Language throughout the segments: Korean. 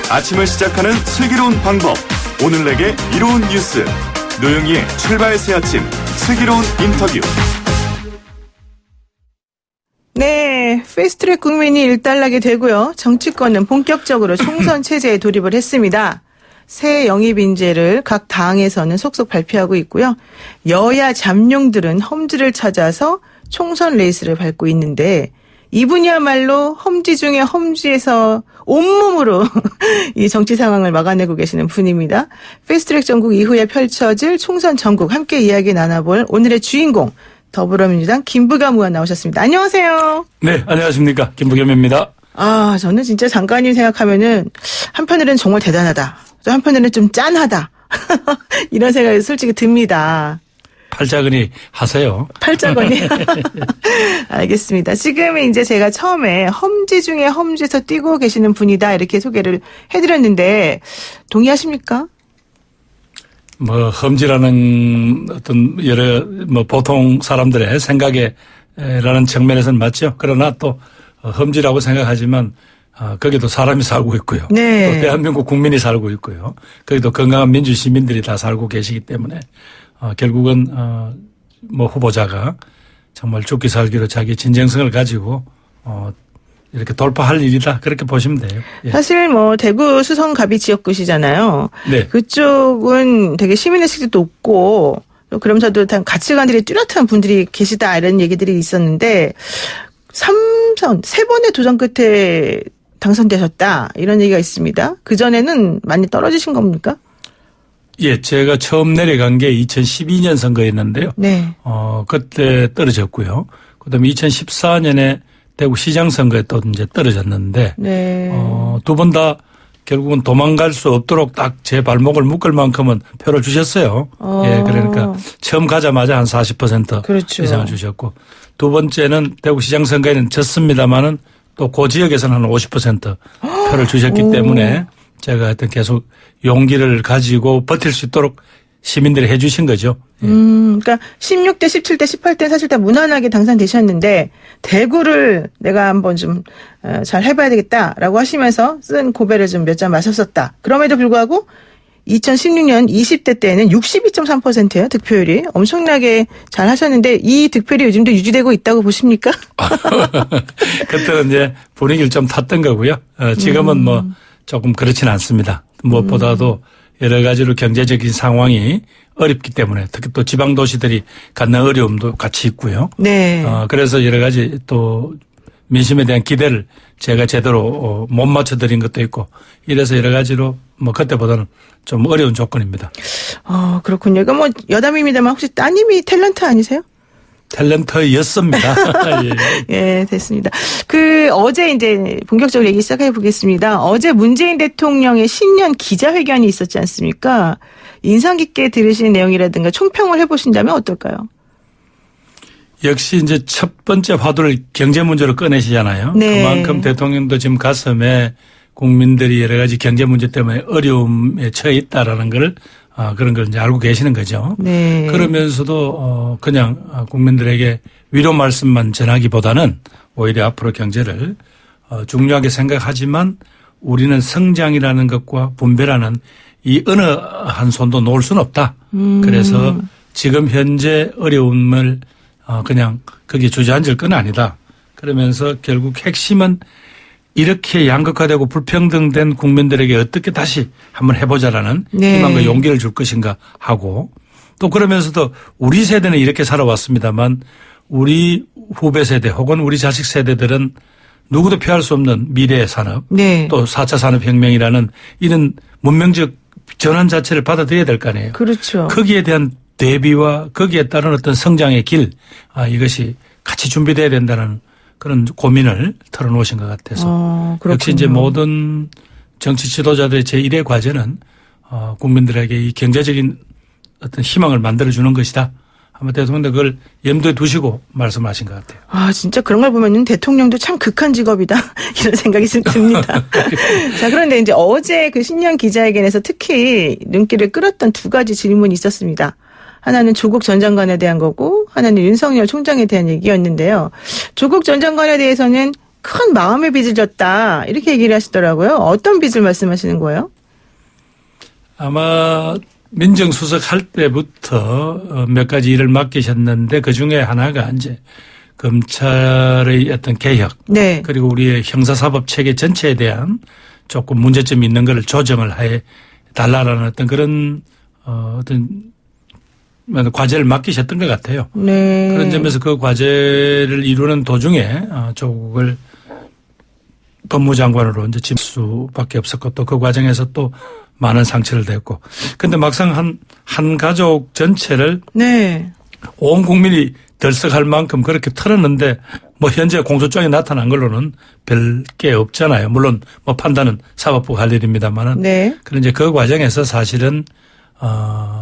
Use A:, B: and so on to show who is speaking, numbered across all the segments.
A: 아침을 시작하는 슬기로운 방법. 오늘 내게 이로운 뉴스. 노영희의 출발 새 아침 슬기로운 인터뷰.
B: 네, 패스트트랙 국민이 일단락이 되고요. 정치권은 본격적으로 총선 체제에 돌입을 했습니다. 새 영입 인재를 각 당에서는 속속 발표하고 있고요. 여야 잠룡들은 험지를 찾아서 총선 레이스를 밟고 있는데 이분이야말로 험지 중에 험지에서 온몸으로 이 정치 상황을 막아내고 계시는 분입니다. 패스트트랙 전국 이후에 펼쳐질 총선 전국 함께 이야기 나눠볼 오늘의 주인공 더불어민주당 김부겸 의원 나오셨습니다. 안녕하세요.
C: 네, 안녕하십니까. 김부겸입니다.
B: 아, 저는 진짜 장관님 생각하면은 한편으로는 정말 대단하다. 또 한편으로는 좀 짠하다. 이런 생각이 솔직히 듭니다.
C: 팔자근이 하세요.
B: 팔자근이. 알겠습니다. 지금은 이제 제가 처음에 험지 중에 험지에서 뛰고 계시는 분이다 이렇게 소개를 해드렸는데 동의하십니까?
C: 험지라는 어떤 여러 보통 사람들의 생각에라는 측면에서는 맞죠. 그러나 또 험지라고 생각하지만 거기도 사람이 살고 있고요.
B: 네.
C: 또 대한민국 국민이 살고 있고요. 거기도 건강한 민주 시민들이 다 살고 계시기 때문에 결국은 후보자가 정말 죽기 살기로 자기 진정성을 가지고 이렇게 돌파할 일이다 그렇게 보시면 돼요. 예.
B: 사실 대구 수성갑이 지역구시잖아요.
C: 네.
B: 그쪽은 되게 시민의식도 높고 그러면서도 가치관들이 뚜렷한 분들이 계시다 이런 얘기들이 있었는데 3번의 도전 끝에 당선되셨다 이런 얘기가 있습니다. 그전에는 많이 떨어지신 겁니까?
C: 예, 제가 처음 내려간 게 2012년 선거였는데요.
B: 네.
C: 그때 떨어졌고요. 그다음에 2014년에 대구시장 선거에 또 이제 떨어졌는데,
B: 네.
C: 두 번 다 결국은 도망갈 수 없도록 딱 제 발목을 묶을 만큼은 표를 주셨어요. 예, 그러니까 처음 가자마자 한 40%
B: 그렇죠.
C: 이상을 주셨고, 두 번째는 대구시장 선거에는 졌습니다만은 또 그 지역에서는 한 50% 표를 주셨기 때문에 제가 하여튼 계속 용기를 가지고 버틸 수 있도록 시민들이 해 주신 거죠. 예.
B: 그러니까 16대, 17대, 18대 사실 다 무난하게 당선되셨는데 대구를 내가 한번 좀 잘 해봐야 되겠다라고 하시면서 쓴 고배를 좀 몇 잔 마셨었다. 그럼에도 불구하고 2016년 20대 때는 62.3%예요. 득표율이. 엄청나게 잘 하셨는데 이 득표율이 요즘도 유지되고 있다고 보십니까?
C: 그때는 이제 분위기를 좀 탔던 거고요. 지금은 조금 그렇지는 않습니다. 무엇보다도 여러 가지로 경제적인 상황이 어렵기 때문에 특히 또 지방 도시들이 갖는 어려움도 같이 있고요.
B: 네.
C: 그래서 여러 가지 또 민심에 대한 기대를 제가 제대로 못 맞춰드린 것도 있고 이래서 여러 가지로 그때보다는 좀 어려운 조건입니다.
B: 그렇군요. 이거 여담입니다만 혹시 따님이 탤런트 아니세요?
C: 탤런트였습니다. 예.
B: 예, 됐습니다. 어제 이제 본격적으로 얘기 시작해 보겠습니다. 어제 문재인 대통령의 신년 기자회견이 있었지 않습니까? 인상 깊게 들으신 내용이라든가 총평을 해보신다면 어떨까요?
C: 역시 이제 첫 번째 화두를 경제 문제로 꺼내시잖아요.
B: 네.
C: 그만큼 대통령도 지금 가슴에 국민들이 여러 가지 경제 문제 때문에 어려움에 처해 있다라는 걸 그런 걸 이제 알고 계시는 거죠.
B: 네.
C: 그러면서도 그냥 국민들에게 위로 말씀만 전하기보다는 오히려 앞으로 경제를 중요하게 생각하지만 우리는 성장이라는 것과 분배라는 이 어느 한 손도 놓을 수는 없다. 그래서 지금 현재 어려움을 그냥 거기에 주저앉을 건 아니다. 그러면서 결국 핵심은 이렇게 양극화되고 불평등된 국민들에게 어떻게 다시 한번 해보자라는
B: 네.
C: 희망과 용기를 줄 것인가 하고 또 그러면서도 우리 세대는 이렇게 살아왔습니다만 우리 후배 세대 혹은 우리 자식 세대들은 누구도 피할 수 없는 미래의 산업
B: 네.
C: 또 4차 산업혁명이라는 이런 문명적 전환 자체를 받아들여야 될 거 아니에요.
B: 그렇죠.
C: 거기에 대한 대비와 거기에 따른 어떤 성장의 길 이것이 같이 준비돼야 된다는 그런 고민을 털어놓으신 것 같아서 역시 이제 모든 정치 지도자들의 제1의 과제는 국민들에게 이 경제적인 어떤 희망을 만들어주는 것이다. 아마 대통령도 그걸 염두에 두시고 말씀하신 것 같아요.
B: 진짜 그런 걸 보면은 대통령도 참 극한 직업이다. 이런 생각이 듭니다. 자, 그런데 이제 어제 그 신년 기자회견에서 특히 눈길을 끌었던 두 가지 질문이 있었습니다. 하나는 조국 전 장관에 대한 거고 하나는 윤석열 총장에 대한 얘기였는데요. 조국 전 장관에 대해서는 큰 마음의 빚을 졌다 이렇게 얘기를 하시더라고요. 어떤 빚을 말씀하시는 거예요?
C: 아마 민정수석 할 때부터 몇 가지 일을 맡기셨는데 그중에 하나가 이제 검찰의 어떤 개혁
B: 네.
C: 그리고 우리의 형사사법 체계 전체에 대한 조금 문제점이 있는 것을 조정을 해 달라라는 어떤 그런 어떤 과제를 맡기셨던 것 같아요.
B: 네.
C: 그런 점에서 그 과제를 이루는 도중에 조국을 법무장관으로 이제 질 수밖에 없었고 또 그 과정에서 또 많은 상처를 냈고. 근데 막상 한 가족 전체를
B: 네.
C: 온 국민이 들썩할 만큼 그렇게 털었는데 뭐 현재 공소장에 나타난 걸로는 별 게 없잖아요. 물론 뭐 판단은 사법부가 할 일입니다만은.
B: 네.
C: 그런데 그 과정에서 사실은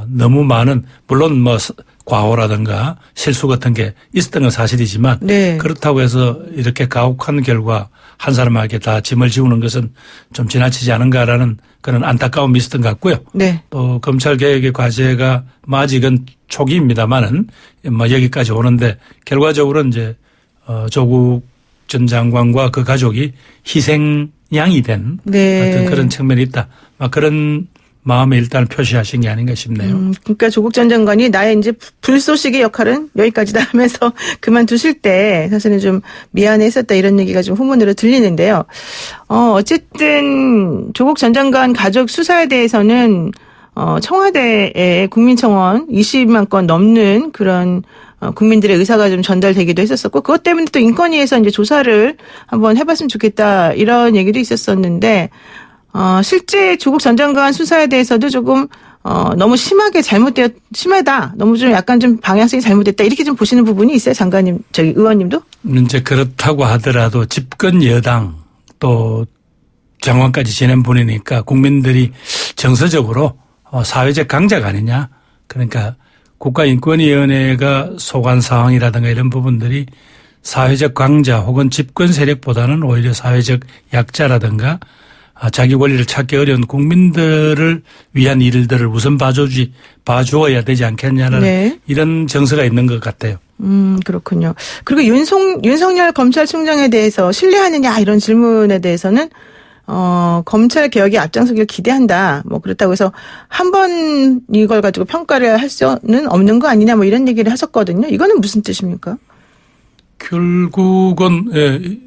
C: 너무 많은 물론 뭐 과오라든가 실수 같은 게 있었던 건 사실이지만
B: 네.
C: 그렇다고 해서 이렇게 가혹한 결과 한 사람에게 다 짐을 지우는 것은 좀 지나치지 않은가라는 그런 안타까움이 있었던 것 같고요.
B: 네.
C: 또 검찰 개혁의 과제가 아직은 초기입니다만은 뭐 여기까지 오는데 결과적으로 이제 조국 전 장관과 그 가족이 희생양이 된
B: 네.
C: 어떤 그런 측면이 있다. 막 그런 마음에 일단 표시하신 게 아닌가 싶네요.
B: 그러니까 조국 전 장관이 나의 이제 불쏘시개 역할은 여기까지다 하면서 그만두실 때 사실은 좀 미안했었다 이런 얘기가 좀 후문으로 들리는데요. 어쨌든 조국 전 장관 가족 수사에 대해서는 청와대에 국민청원 20만 건 넘는 그런 국민들의 의사가 좀 전달되기도 했었었고 그것 때문에 또 인권위에서 이제 조사를 한번 해봤으면 좋겠다 이런 얘기도 있었었는데 실제 조국 전 장관 수사에 대해서도 조금 너무 심하다. 너무 좀 약간 좀 방향성이 잘못됐다. 이렇게 좀 보시는 부분이 있어요, 장관님, 의원님도?
C: 이제 그렇다고 하더라도 집권 여당 또 장관까지 지낸 분이니까 국민들이 정서적으로 사회적 강자가 아니냐. 그러니까 국가인권위원회가 소관 사항이라든가 이런 부분들이 사회적 강자 혹은 집권 세력보다는 오히려 사회적 약자라든가 자기 권리를 찾기 어려운 국민들을 위한 일들을 우선 봐주어야 되지 않겠냐는
B: 네.
C: 이런 정서가 있는 것 같아요.
B: 그렇군요. 그리고 윤석열 검찰총장에 대해서 신뢰하느냐 이런 질문에 대해서는 검찰 개혁에 앞장서기를 기대한다. 뭐 그렇다고 해서 한 번 이걸 가지고 평가를 할 수는 없는 거 아니냐 뭐 이런 얘기를 하셨거든요. 이거는 무슨 뜻입니까?
C: 결국은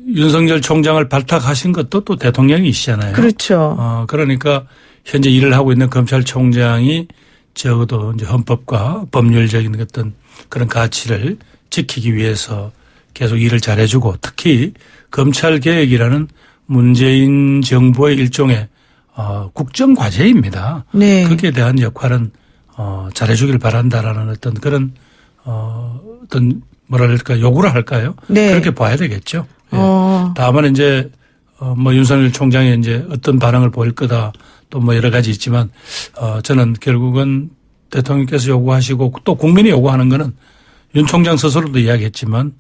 C: 윤석열 총장을 발탁하신 것도 또 대통령이시잖아요.
B: 그렇죠.
C: 그러니까 현재 일을 하고 있는 검찰총장이 적어도 이제 헌법과 법률적인 어떤 그런 가치를 지키기 위해서 계속 일을 잘해주고 특히 검찰 개혁이라는 문재인 정부의 일종의 국정과제입니다.
B: 네.
C: 거기에 대한 역할은 잘해주길 바란다라는 어떤 그런 어떤 뭐랄까 요구를 할까요?
B: 네.
C: 그렇게 봐야 되겠죠. 예. 다만 이제 뭐 윤석열 총장이 이제 어떤 반응을 보일 거다 또 뭐 여러 가지 있지만 저는 결국은 대통령께서 요구하시고 또 국민이 요구하는 거는 윤 총장 스스로도 이야기했지만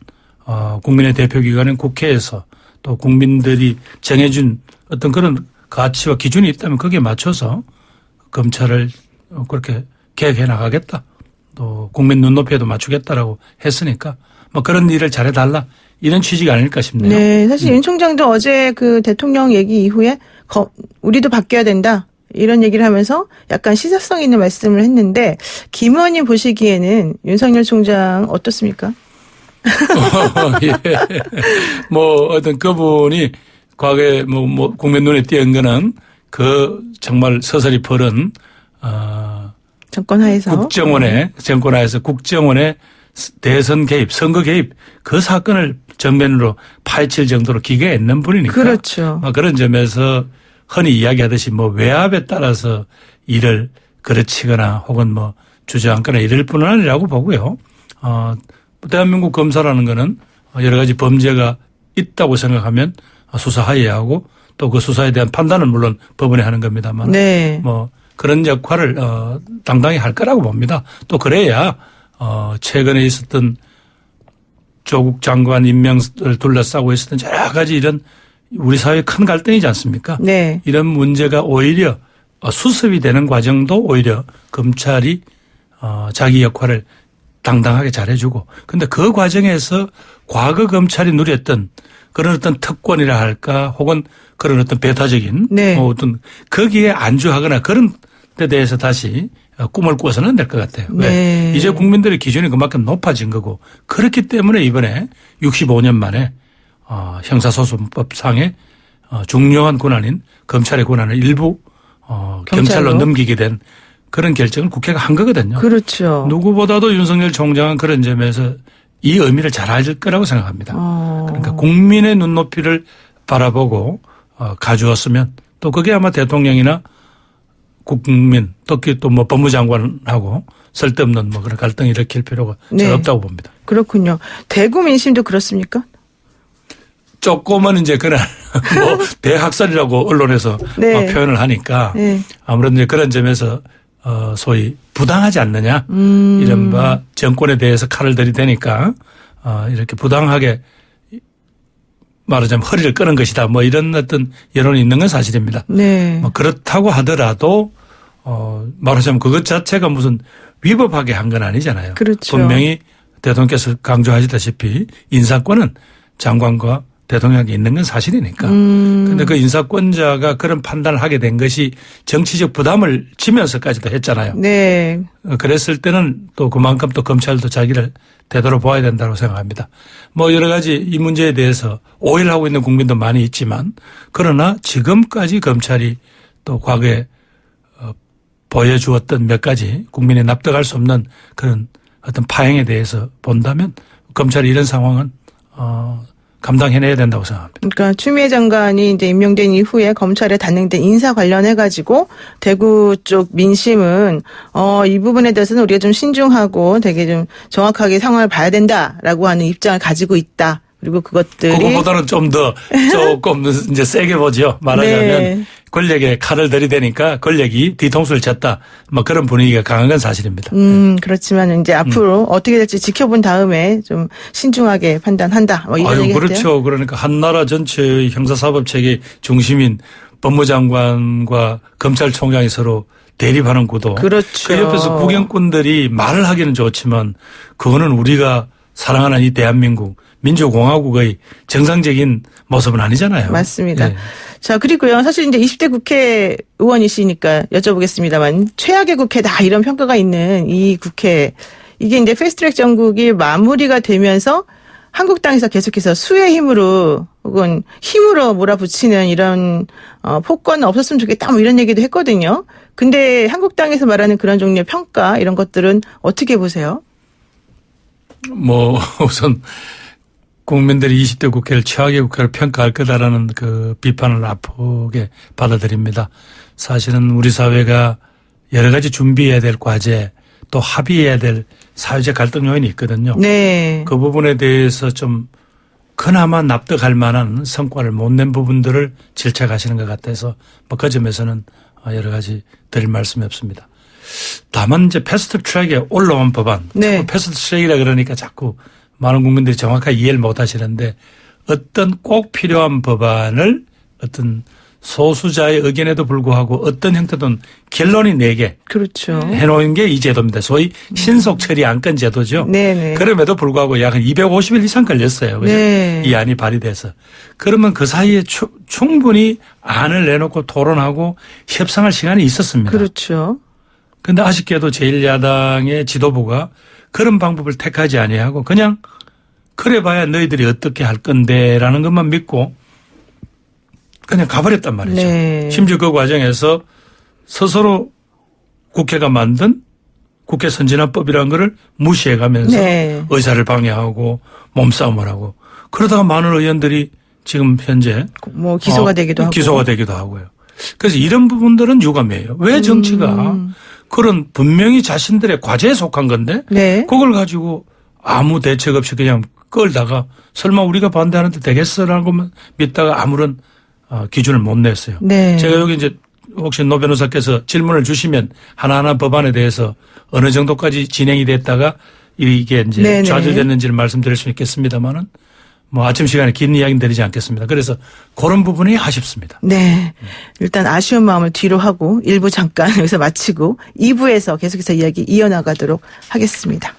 C: 국민의 대표기관인 국회에서 또 국민들이 정해준 어떤 그런 가치와 기준이 있다면 거기에 맞춰서 검찰을 그렇게 개혁해 나가겠다. 또 국민 눈높이에도 맞추겠다라고 했으니까 뭐 그런 일을 잘해달라 이런 취지가 아닐까 싶네요.
B: 네, 사실 윤 총장도 어제 그 대통령 얘기 이후에 우리도 바뀌어야 된다 이런 얘기를 하면서 약간 시사성 있는 말씀을 했는데 김 의원님 보시기에는 윤석열 총장 어떻습니까?
C: 예. 뭐 어떤 그분이 과거에 뭐 국민 눈에 띄는 거는 그 정말 서서히 벌은
B: 정권 하에서
C: 정권 하에서 국정원의 대선 개입, 선거 개입 그 사건을 정면으로 파헤칠 정도로 기계가 있는 분이니까.
B: 그렇죠.
C: 그런 점에서 흔히 이야기하듯이 뭐 외압에 따라서 일을 그르치거나 혹은 뭐 주저앉거나 이럴 뿐은 아니라고 보고요. 대한민국 검사라는 거는 여러 가지 범죄가 있다고 생각하면 수사해야 하고 또 그 수사에 대한 판단은 물론 법원이 하는 겁니다만.
B: 네.
C: 뭐 그런 역할을 당당히 할 거라고 봅니다. 또 그래야 최근에 있었던 조국 장관 임명을 둘러싸고 있었던 여러 가지 이런 우리 사회의 큰 갈등이지 않습니까?
B: 네.
C: 이런 문제가 오히려 수습이 되는 과정도 오히려 검찰이 자기 역할을 당당하게 잘해주고 근데 그 과정에서 과거 검찰이 누렸던 그런 어떤 특권이라 할까 혹은 그런 어떤 배타적인
B: 네.
C: 어떤 거기에 안주하거나 그런 데 대해서 다시 꿈을 꾸어서는 안 될 것 같아요.
B: 네.
C: 왜? 이제 국민들의 기준이 그만큼 높아진 거고 그렇기 때문에 이번에 65년 만에 형사소송법상의 중요한 권한인 검찰의 권한을 일부 경찰로 넘기게 된 그런 결정을 국회가 한 거거든요.
B: 그렇죠.
C: 누구보다도 윤석열 총장은 그런 점에서 이 의미를 잘 알 거라고 생각합니다. 그러니까 국민의 눈높이를 바라보고 가져왔으면 또 그게 아마 대통령이나 국민 특히 또 뭐 법무장관하고 쓸데없는 뭐 그런 갈등을 일으킬 필요가 잘
B: 네.
C: 없다고 봅니다.
B: 그렇군요. 대구 민심도 그렇습니까?
C: 조금은 이제 그날 뭐 대학살이라고 언론에서
B: 네.
C: 표현을 하니까
B: 네.
C: 아무래도 이제 그런 점에서 소위 부당하지 않느냐 이른바 정권에 대해서 칼을 들이대니까 이렇게 부당하게 말하자면 허리를 끄는 것이다 뭐 이런 어떤 여론이 있는 건 사실입니다.
B: 네.
C: 뭐 그렇다고 하더라도 말하자면 그것 자체가 무슨 위법하게 한 건 아니잖아요.
B: 그렇죠.
C: 분명히 대통령께서 강조하시다시피 인사권은 장관과 대통령에게 있는 건 사실이니까. 그런데 그 인사권자가 그런 판단을 하게 된 것이 정치적 부담을 지면서까지도 했잖아요.
B: 네.
C: 그랬을 때는 또 그만큼 또 검찰도 자기를 되돌아 보아야 된다고 생각합니다. 뭐 여러 가지 이 문제에 대해서 오해를 하고 있는 국민도 많이 있지만 그러나 지금까지 검찰이 또 과거에 보여주었던 몇 가지 국민이 납득할 수 없는 그런 어떤 파행에 대해서 본다면 검찰이 이런 상황은 감당해내야 된다고 생각합니다.
B: 그러니까 추미애 장관이 이제 임명된 이후에 검찰에 단행된 인사 관련해 가지고 대구 쪽 민심은 이 부분에 대해서는 우리가 좀 신중하고 되게 좀 정확하게 상황을 봐야 된다라고 하는 입장을 가지고 있다. 그리고 그것들이
C: 그거보다는 좀 더 조금 이제 세게 보죠. 말하자면
B: 네.
C: 권력에 칼을 들이대니까 권력이 뒤통수를 쳤다. 뭐 그런 분위기가 강한 건 사실입니다.
B: 그렇지만 이제 앞으로 어떻게 될지 지켜본 다음에 좀 신중하게 판단한다. 뭐 이런 얘기
C: 그렇죠. 그러니까 한 나라 전체의 형사사법 체계 중심인 법무장관과 검찰총장이 서로 대립하는 구도.
B: 그렇죠.
C: 그 옆에서 국영꾼들이 말을 하기는 좋지만 그거는 우리가 사랑하는 이 대한민국 민주공화국의 정상적인 모습은 아니잖아요.
B: 맞습니다.
C: 네.
B: 자, 그리고요. 사실 이제 20대 국회의원이시니까 여쭤보겠습니다만 최악의 국회다 이런 평가가 있는 이 국회. 이게 이제 패스트트랙 정국이 마무리가 되면서 한국당에서 계속해서 수의 힘으로 혹은 힘으로 몰아붙이는 이런 폭거는 없었으면 좋겠다 뭐 이런 얘기도 했거든요. 근데 한국당에서 말하는 그런 종류의 평가 이런 것들은 어떻게 보세요?
C: 뭐 우선 국민들이 20대 국회를 최악의 국회를 평가할 거다라는 그 비판을 아프게 받아들입니다. 사실은 우리 사회가 여러 가지 준비해야 될 과제 또 합의해야 될 사회적 갈등 요인이 있거든요.
B: 네.
C: 그 부분에 대해서 좀 그나마 납득할 만한 성과를 못 낸 부분들을 질책하시는 것 같아서 뭐 그 점에서는 여러 가지 드릴 말씀이 없습니다. 다만 이제 패스트 트랙에 올라온 법안.
B: 네.
C: 자꾸 패스트 트랙이라 그러니까 자꾸 많은 국민들이 정확하게 이해를 못 하시는데 어떤 꼭 필요한 법안을 어떤 소수자의 의견에도 불구하고 어떤 형태든 결론이 4개
B: 그렇죠.
C: 해놓은 게 이 제도입니다. 소위 신속 처리 안건 제도죠.
B: 네네.
C: 그럼에도 불구하고 약 250일 이상 걸렸어요. 그죠?
B: 네.
C: 이 안이 발의돼서. 그러면 그 사이에 충분히 안을 내놓고 토론하고 협상할 시간이 있었습니다.
B: 그렇죠.
C: 그런데 아쉽게도 제1야당의 지도부가 그런 방법을 택하지 아니하고 그냥 그래봐야 너희들이 어떻게 할 건데라는 것만 믿고 그냥 가버렸단 말이죠.
B: 네.
C: 심지어 그 과정에서 스스로 국회가 만든 국회 선진화법이라는 것을 무시해가면서
B: 네.
C: 의사를 방해하고 몸싸움을 하고 그러다가 많은 의원들이 지금 현재
B: 뭐 기소가 되기도 하고.
C: 기소가 되기도 하고요. 그래서 이런 부분들은 유감이에요. 왜 정치가 그런 분명히 자신들의 과제에 속한 건데
B: 네.
C: 그걸 가지고 아무 대책 없이 그냥 끌다가 설마 우리가 반대하는데 되겠어라는 것만 믿다가 아무런 기준을 못 냈어요.
B: 네.
C: 제가 여기 이제 혹시 노 변호사께서 질문을 주시면 하나하나 법안에 대해서 어느 정도까지 진행이 됐다가 이게 이제
B: 네네.
C: 좌절됐는지를 말씀드릴 수 있겠습니다만은 뭐 아침 시간에 긴 이야기는 드리지 않겠습니다. 그래서 그런 부분이 아쉽습니다.
B: 네. 일단 아쉬운 마음을 뒤로 하고 1부 잠깐 여기서 마치고 2부에서 계속해서 이야기 이어나가도록 하겠습니다.